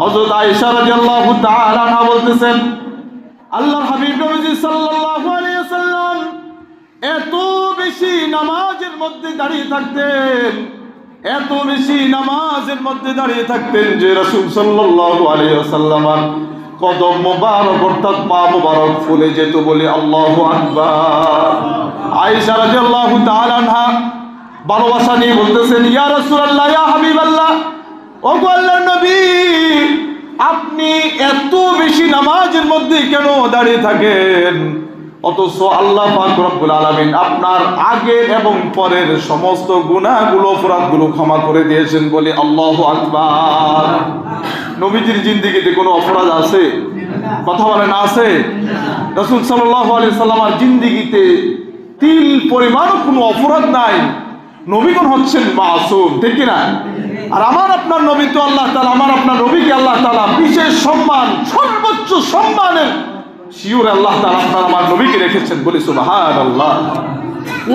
হযরত আয়েশা রাদিয়াল্লাহু তাআলা আনহা বলতেছেন, আল্লাহর হাবিব নবী সাল্লাল্লাহু আলাইহি ওয়াসাল্লাম এত বেশি নামাজের মধ্যে দাঁড়িয়ে থাকতেন, এত বেশি নামাজের মধ্যে দাঁড়িয়ে থাকতেন যে রাসূল সাল্লাল্লাহু আলাইহি ওয়াসাল্লাম কদম মোবারক অর্থাৎ পা মোবারক ফুলে যেত বলে আল্লাহু আকবার। আয়েশা রাদিয়াল্লাহু তাআলা আনহা ভালোবাসা নিয়ে বলতেছেন, ইয়া রাসূলুল্লাহ, ইয়া হাবিবাল্লাহ, ওগো আল্লাহর নবী, আপনি এত বেশি নামাজের মধ্যে কেন দাঁড়িয়ে থাকেন? অথচ আল্লাহ পাক রব্বুল আলামিন আপনার আগের এবং পরের সমস্ত গুনাহগুলো, অপরাধগুলো ক্ষমা করে দিয়েছেন বলে আল্লাহু আকবার। নবীজির জিন্দেগিতে কোনো অপরাধ আছে? কথা বলেন, আছে? রাসূল সাল্লাল্লাহু আলাইহি সাল্লামের জিন্দেগিতে তিল পরিমাণও কোনো অপরাধ নাই। নবীগণ হচ্ছেন মাসুম, ঠিক কি না? আর আমার আপনার নবী তো আল্লাহ তাআলা, আমার আপনার নবীকে আল্লাহ তাআলা বিশেষ সম্মান, সর্বোচ্চ সম্মানের শিওর আল্লাহ তাআলা আপনার আমার নবীকে রেখেছেন বলে সুবহানাল্লাহ।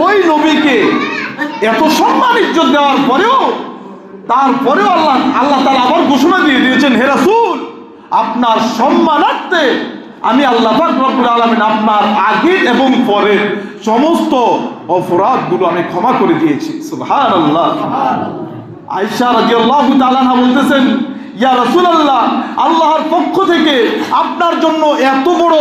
ওই নবীকে এত সম্মান ইজ্জত দেওয়ার পরেও, তারপরেও আল্লাহ তাআলা আবার ঘোষণা দিয়ে দিয়েছেন, হে রাসূল, আপনার সম্মানার্থে আমি আল্লাহ পাক রব্বুল আলামিন আপনার আগের এবং পরের সমস্ত অপরাধগুলো আমি ক্ষমা করে দিয়েছি। সুবহানাল্লাহ। আয়েশা রাদিয়াল্লাহু তাআলা আনহা বলতেছেন, ইয়া রাসূলুল্লাহ, আল্লাহর পক্ষ থেকে আপনার জন্য এত বড়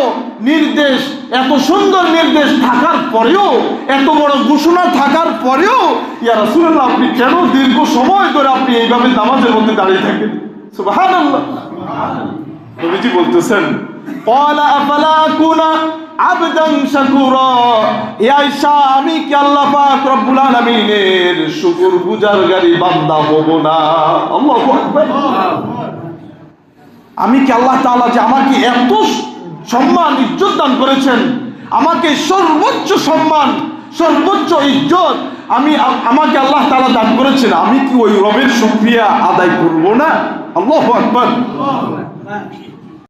নির্দেশ, এত সুন্দর নির্দেশ থাকার পরেও, এত বড় ঘোষণা থাকার পরেও, ইয়া রাসূলুল্লাহ, আপনি কেন দীর্ঘ সময় ধরে আপনি এইভাবে নামাজের মধ্যে দাঁড়িয়ে থাকেন? সুবহানাল্লাহ। নবীজি বলতেছেন, ক্বালা আফালা আকুনা আবদান শাকুরা, হে আয়েশা, আমি কি আল্লাহ পাক রব্বুল আলামিনের শুকরগুজারকারী বান্দা হব না? আল্লাহু আকবার। আমি কি আল্লাহ তাআলা যে আমাকে এত সম্মান ইজ্জত দান করেছেন, আমাকে সর্বোচ্চ সম্মান, সর্বোচ্চ ইজ্জত আমাকে আল্লাহ তাআলা দান করেছেন, আমি কি ওই রবের শুকরিয়া আদায় করব না? আল্লাহু আকবার।